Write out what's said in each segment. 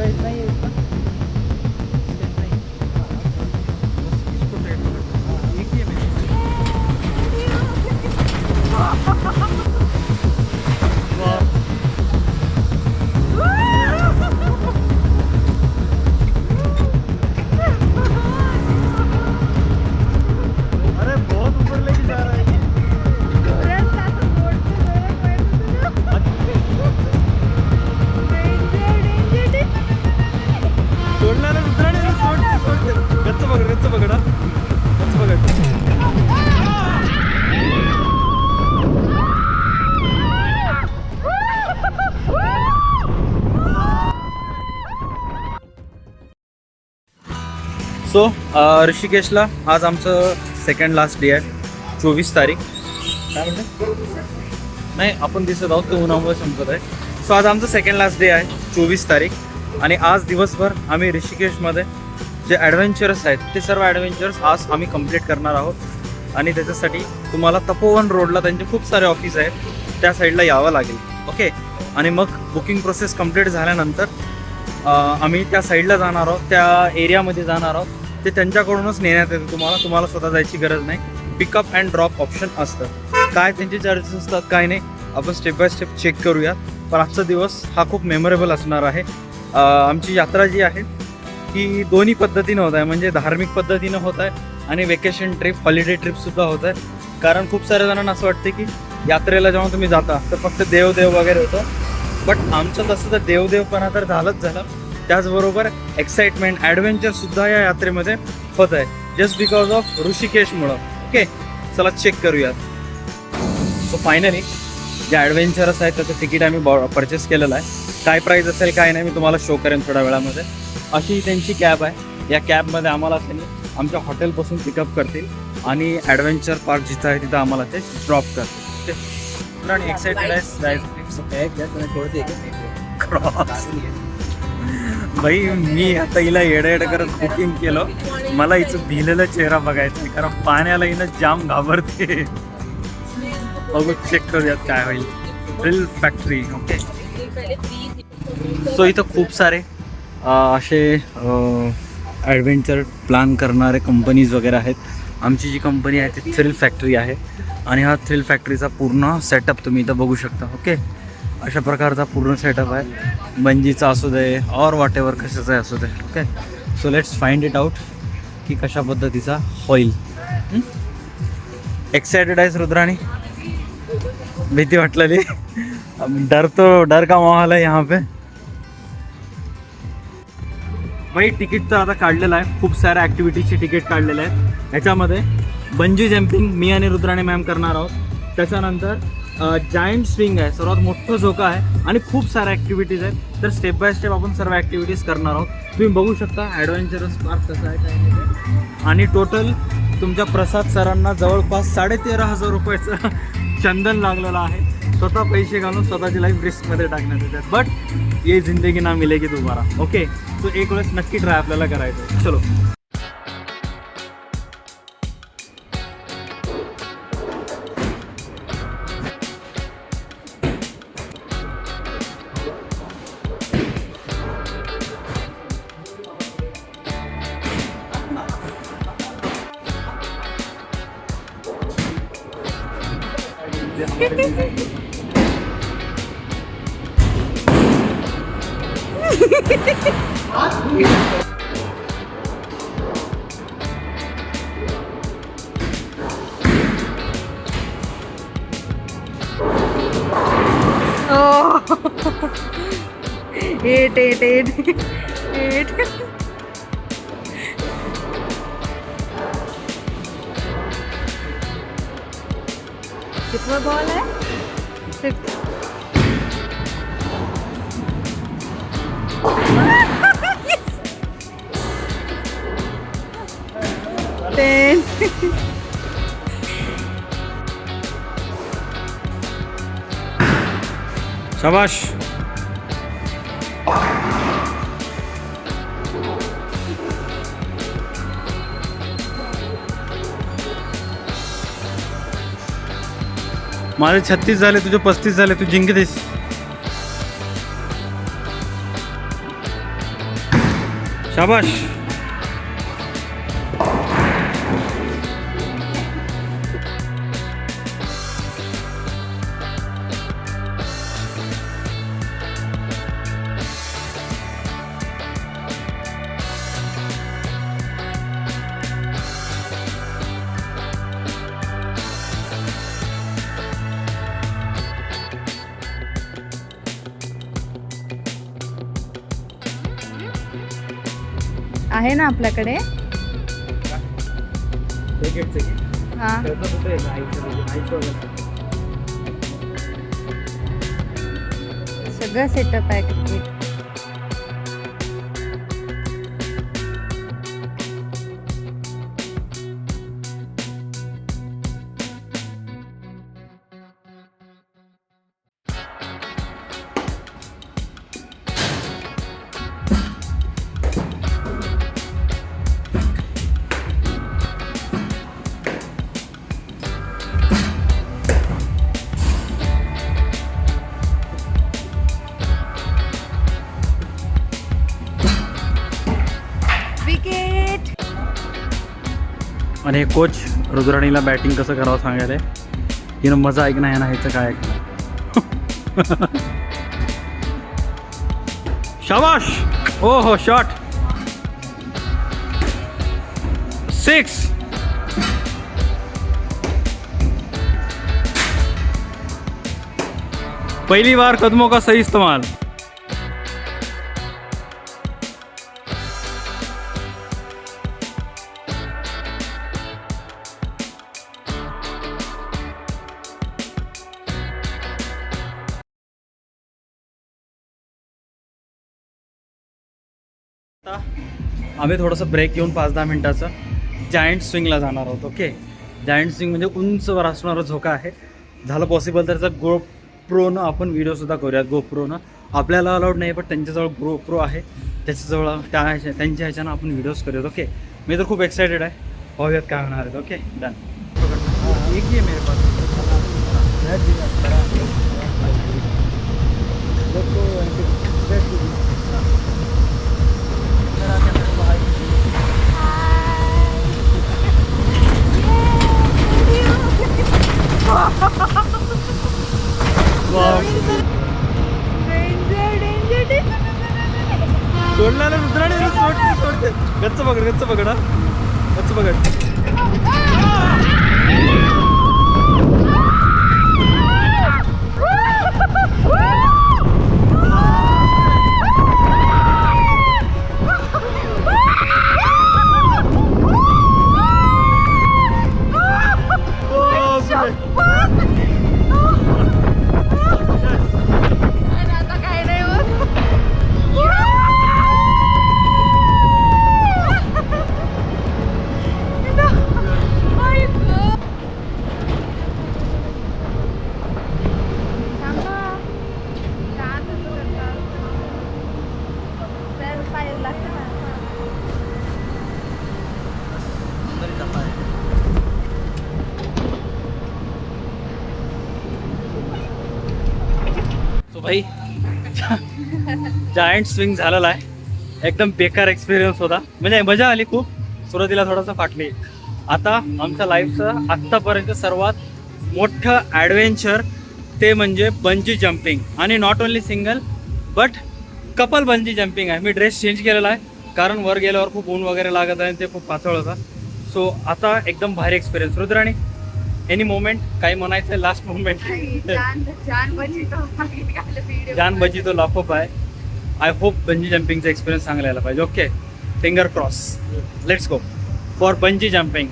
Average नाही येत ना. सो ऋषिकेशला आज आमचं सेकंड लास्ट डे आहे. 24 तारीख. काय म्हणते नाही आपण दिसत आहोत तो उन्हामुळे संपत आहे. सो आज आमचं सेकंड लास्ट डे आहे 24 तारीख. आणि आज दिवसभर आम्ही ऋषिकेशमध्ये जे ॲडव्हेंचर्स आहेत ते सर्व ॲडव्हेंचर्स आज आम्ही कंप्लीट करणार आहोत. आणि त्याच्यासाठी तुम्हाला तपोवन रोडला त्यांचे खूप सारे ऑफिस आहेत त्या साईडला यावं लागेल. ओके. आणि मग बुकिंग प्रोसेस कंप्लीट झाल्यानंतर आम्ही त्या साईडला जाणार आहोत, त्या एरियामध्ये जाणार आहोत. ते त्यांच्याकडूनच नेण्यात येतं तुम्हाला स्वतः जायची गरज नाही. पिकअप अँड ड्रॉप ऑप्शन असतं. काय त्यांचे चार्जेस असतात काय नाही आपण स्टेप बाय स्टेप चेक करूयात. पण आजचा दिवस हा खूप मेमोरेबल असणार आहे. आमची यात्रा जी आहे ती दोन्ही पद्धतीनं होत आहे. म्हणजे धार्मिक पद्धतीनं होत आहे आणि वेकेशन ट्रिप हॉलिडे ट्रिपसुद्धा होत आहे. कारण खूप साऱ्या जणांना असं वाटतं की यात्रेला जेव्हा तुम्ही जाता तर फक्त देवदेव वगैरे होतं. बट आमचं तसं तर देवदेवपणा तर झालंच झालं. त्याचबरोबर एक्साइटमेंट ॲडव्हेंचरसुद्धा या यात्रेमध्ये होत आहे जस्ट बिकॉज ऑफ ऋषिकेशमुळं. ओके. चला चेक करूयात. सो फायनली जे ॲडव्हेंचरस आहेत त्याचं तिकीट आम्ही परचेस केलेलं आहे. काय प्राईस असेल काय नाही मी तुम्हाला शो करेन थोड्या वेळामध्ये. अशी त्यांची कॅब आहे. या कॅबमध्ये आम्हाला त्यांनी आमच्या हॉटेलपासून पिकअप करतील आणि ॲडव्हेंचर पार्क जिथं आहे तिथं आम्हाला ते ड्रॉप करतील. ओके. एक्साइटेड आहे भाई. मी आता हिला येडं करत बुकिंग केलं. मला हिचं भिलेला चेहरा बघायचा आहे कारण पाण्याला हिनं जाम घाबरते. बघू चेक करूयात काय होईल. Thrill factory. ओके. सो इथं खूप सारे असे ॲडव्हेंचर प्लॅन करणारे कंपनीज वगैरे आहेत. आमची जी कंपनी आहे ती थ्रिल फॅक्टरी आहे आणि हा थ्रिल फॅक्टरीचा पूर्ण सेटअप तुम्ही इथं बघू शकता. ओके. अशा प्रकारचा पूर्ण सेटअप आहे. बंजीचा असू दे और वॉट एव्हर कशाचाही असू दे. Okay. So let's find it out की कशा पद्धतीचा होईल. एक्साइटेड आहेस रुद्राणी? भीती वाटलेली. डर का माहौल आहे यहाँ पे. भाई तिकीट तर आता काढलेलं आहे. खूप साऱ्या ॲक्टिव्हिटीजचे तिकीट काढलेले आहेत. याच्यामध्ये बंजी जम्पिंग मी आणि रुद्राणी मॅम करणार आहोत. त्याच्यानंतर जायंट स्विंग आहे, सर्वात मोठं झोका आहे आणि खूप साऱ्या ॲक्टिव्हिटीज आहेत. तर स्टेप बाय स्टेप आपण सर्व ॲक्टिव्हिटीज करणार आहोत. तुम्ही बघू शकता ॲडव्हेंचरस पार्क कसं आहे काय नाही. आणि टोटल तुमच्या प्रसाद सरांना जवळपास 13,500 रुपयाचं चंदन लागलेलं आहे. स्वतः पैसे घालून स्वतःची लाईफ रिस्कमध्ये टाकण्यात येतात. बट ये जिंदगी ना मिलेगी दोबारा. ओके. सो एक वेळेस नक्की ट्राय आपल्याला करायचं आहे. चलो. एट कितना बॉल है? 5th. शाबाश. माझे 36 झाले, तुझे 35 झाले, तू जिंकतेस. शाबाश. आहे ना आपल्याकडे. हा सगळं सेटअप आहे क्रिकेट. विकेट. आणि कोच रुद्राणीला बॅटिंग कसं करावं सांगायला. तिनं मजा ऐकणं आहे ना, ह्याचं काय ऐकणं. शाबाश. ओ हो शॉट. 6. पहली बार कदमों का सही इस्तेमाल. आम्ही थोडंसं ब्रेक घेऊन 5-10 मिनटाचं जायंट स्विंगला जाणार आहोत. ओके, जायंट स्विंग म्हणजे उंचवर असणारा झोका आहे. झालं पॉसिबल तर त्याचा गोप्रोनं आपण व्हिडिओसुद्धा करूयात. गोप्रोनं आपल्याला अलाउड नाही, पण त्यांच्याजवळ गोप्रो आहे, त्याच्याजवळ त्यांच्या ह्याच्यानं आपण व्हिडिओज करूयात. ओके, मी तर खूप एक्सायटेड आहे. पाहूयात काय होणार आहेत. Okay done. एक ही आहे मेरे पास. सोडला ना रुद्राने. सोडते. गच्च पकड, गच्च पकड, गच्च पकड. भाई जायंट स्विंग झालेला आहे. एकदम बेकार एक्सपिरियन्स होता. म्हणजे मजा आली खूप. सुरुवातीला थोडंसं फाटली. आता आमच्या लाईफचं आत्तापर्यंत सर्वात मोठं ॲडव्हेंचर ते म्हणजे बंजी जम्पिंग. आणि not only single but couple bungee jumping आहे. मी ड्रेस चेंज केलेला आहे कारण वर गेल्यावर खूप ऊन वगैरे लागत आहे आणि ते खूप पातळ होता. सो आता एकदम भारी एक्सपिरियन्स. रुद्राणी एनी मोमेंट काही म्हणायचं आहे लास्ट मोमेंट. जान बजी तो लाफो आहे. आय होप बंजी जम्पिंगचा एक्सपिरियन्स चांगला यायला पाहिजे. Okay, finger cross. Let's go for bungee jumping.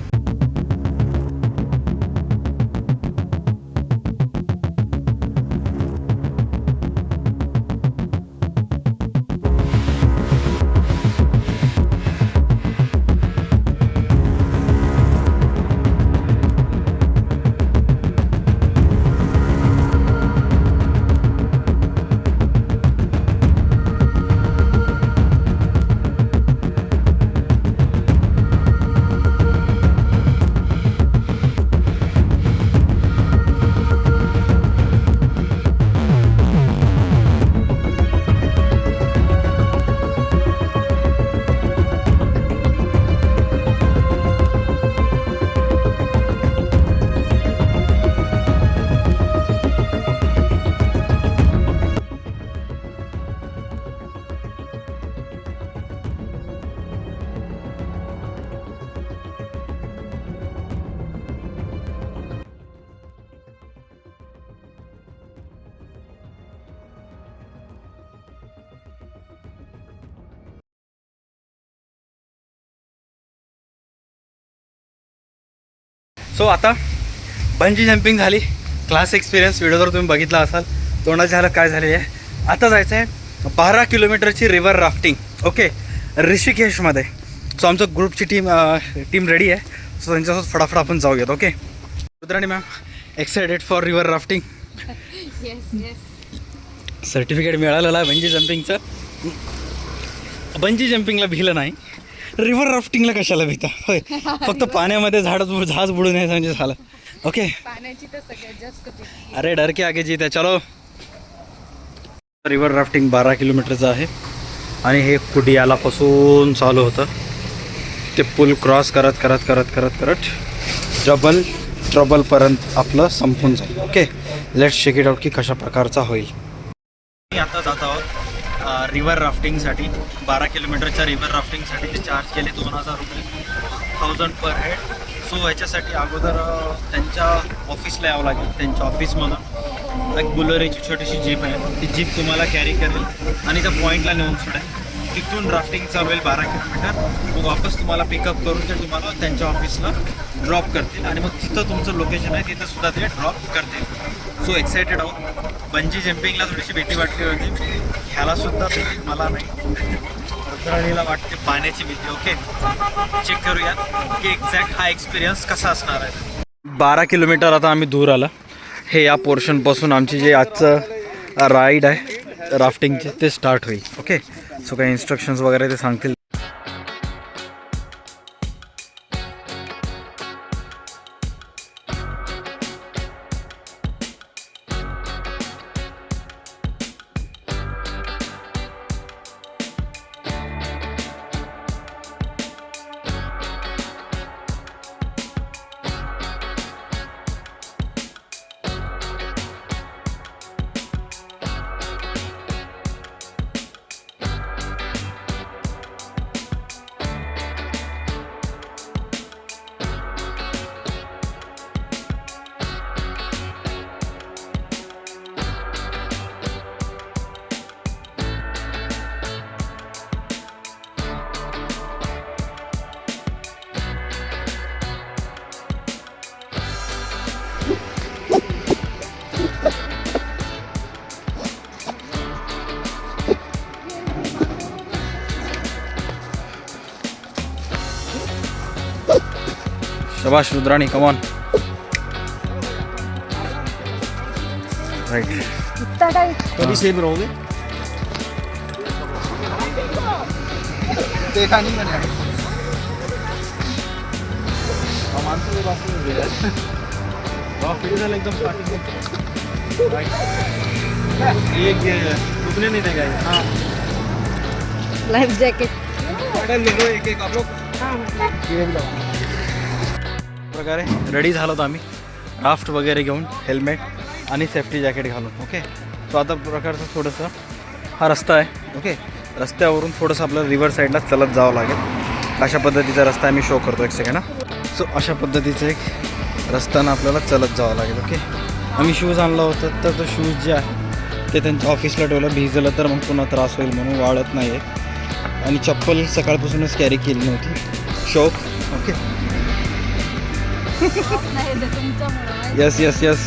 So आता बंजी जम्पिंग झाली, क्लास एक्सपिरियन्स व्हिडिओ जर तुम्ही बघितला असाल तोंडात झालं काय झालेलं आहे. आता जायचं आहे 12 किलोमीटरची रिव्हर राफ्टिंग ओके ऋषिकेशमध्ये. सो आमचं ग्रुपची टीम रेडी आहे. सो त्यांच्यासोबत फटाफट आपण जाऊयात. Okay Rudrani ma'am excited for river rafting. Yes yes. Certificate मिळालेलं आहे बंजी जम्पिंगचं. बंजी जम्पिंगला भिलं नाही, रिव्हर राफ्टिंगला कशाला भिता. होय फक्त पाण्यामध्ये जहाज बुडून यायचं म्हणजे झालं. ओके पाण्याची तर सगळ्यात जास्त भीती. अरे डर के आगे जीत आहे. चलो रिव्हर राफ्टिंग 12 किलोमीटरचं आहे आणि हे कुडियालापासून चालू होतं. ते पूल क्रॉस करत करत करत करत करत ट्रबलपर्यंत आपलं संपून जाईल. Okay let's check it out की कशा प्रकारचा होईल. आता जात आहोत रिव्हर राफ्टिंगसाठी. 12 किलोमीटरच्या रिव्हर राफ्टिंगसाठी ते चार्ज केले 2000 रुपये 1000 पर हेड. सो ह्याच्यासाठी अगोदर त्यांच्या ऑफिसला यावं लागेल. त्यांच्या ऑफिसमधून एक बुलेरोची छोटीशी जीप आहे, ती जीप तुम्हाला कॅरी करेल आणि त्या पॉईंटला नेऊन सोडेल. तिथून राफ्टिंग चालू होईल 12 किलोमीटर. मग वापस तुम्हाला पिकअप करून ते तुम्हाला त्यांच्या ऑफिसला ड्रॉप करतील आणि मग जिथं तुमचं लोकेशन आहे तिथं सुद्धा ते ड्रॉप करतील. सो एक्सायटेड आहोत. बंजी जम्पिंगला थोडीशी भीती वाटली होती, ह्याला सुद्धा भीती मला नाही, रुद्राणीला वाटते पाण्याची भीती. ओके चेक करूया की एक्झॅक्ट हा एक्सपिरियन्स कसा असणार आहे. 12 किलोमीटर आता आम्ही दूर आला. हे या पोर्शनपासून आमची जे आजचं राईड आहे राफ्टिंगचे ते स्टार्ट होईल. ओके सो काही इन्स्ट्रक्शन्स वगैरे ते सांगतील. शाबाश रुद्राणी कम ऑन. राइट इतना टाइट. कभी सेफ रहोगे. देखा नहीं मैंने. एकदम रुकने नहीं देगा. हाँ लाइफ जॅकेट. एक एक आप लोग प्रकारे रेडी झालो होतो आम्ही राफ्ट वगैरे घेऊन हेल्मेट आणि सेफ्टी जॅकेट घालून. ओके तो आता प्रकारचं थोडंसं हा रस्ता आहे. ओके रस्त्यावरून थोडंसं आपल्याला रिव्हर साईडला चलत जावं लागेल. अशा पद्धतीचा रस्ता मी शो करतो एक सेकंड. सो अशा पद्धतीचं एक रस्त्यानं आपल्याला चलत जावं लागेल. ओके आम्ही शूज आणलं होतं तर तो शूज जे आहे ते त्यांच्या ऑफिसला ठेवलं. भिजलं तर मग पुन्हा त्रास होईल म्हणून वाळत नाही आहे. आणि चप्पल सकाळपासूनच कॅरी केली नव्हती शौक. Okay yes yes yes.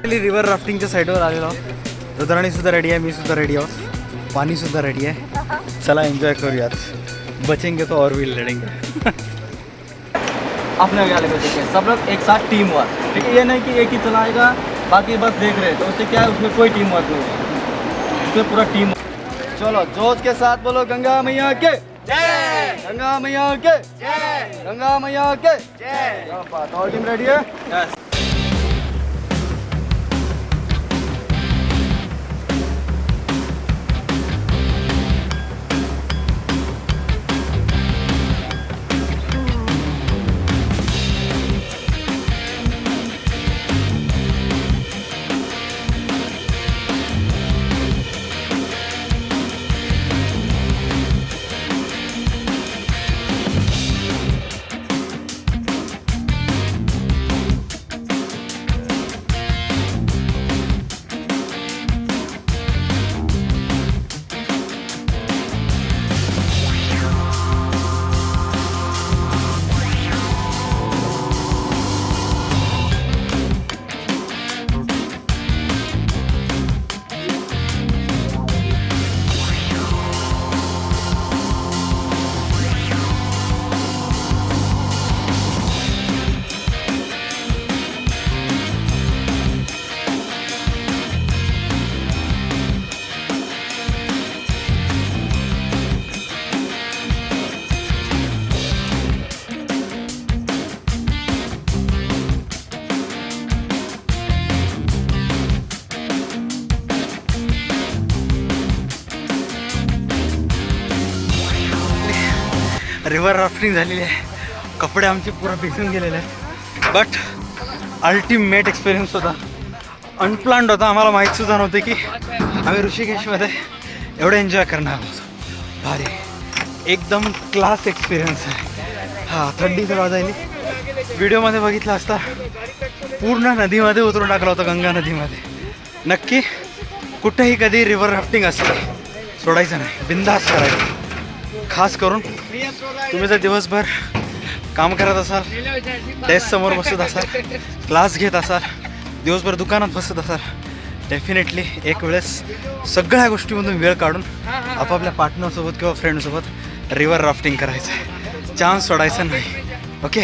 River राफ्टिंगच्या साईडवर आलेलो आहोत. रुद्राणी सुद्धा रेडी आहे, मी सुद्धा रेडी आहोत, पाणी सुद्धा रेडी आहे. चला एन्जॉय करूयात. बचेंगे तो और भी लड़ेंगे. अपने वाले को देखिए सब लोग एक साथ टीम वर्क. ठीक है ये नहीं कि एक ही चलाएगा बाकी बस देख रहे. तो उससे क्या है उसमें कोई टीम वर्क नहीं है, उसमें पूरा टीम. चलो जोश के साथ बोलो गंगा मैया के जय, गंगा मैया के जय, गंगा मैया के जय. और टीम रेडी है. यस. रिव्हर राफ्टिंग झालेली आहे. कपडे आमचे पुरा भिजून गेलेले आहेत. बट अल्टिमेट एक्सपिरियन्स होता. अनप्लॅन्ड होता. आम्हाला माहीतसुद्धा नव्हतं की आम्ही ऋषिकेशमध्ये एवढं एन्जॉय करणार आहोत. भारी एकदम क्लास एक्सपिरियन्स आहे. हां थंडी तर वाजायली. व्हिडिओमध्ये बघितलं असता पूर्ण नदीमध्ये उतरून टाकला होता, गंगा नदीमध्ये. नक्की कुठेही कधी रिव्हर राफ्टिंग असलं सोडायचं नाही, बिंदास करायचं. खास करून तुम्ही जर दिवसभर काम करत असाल, डेस्कसमोर बसत असाल, क्लास घेत असाल, दिवसभर दुकानात बसत असाल, डेफिनेटली एक वेळेस सगळ्या गोष्टीमधून वेळ काढून आपापल्या पार्टनरसोबत किंवा फ्रेंडसोबत रिव्हर राफ्टिंग करायचं आहे. चान्स सोडायचा नाही. ओके.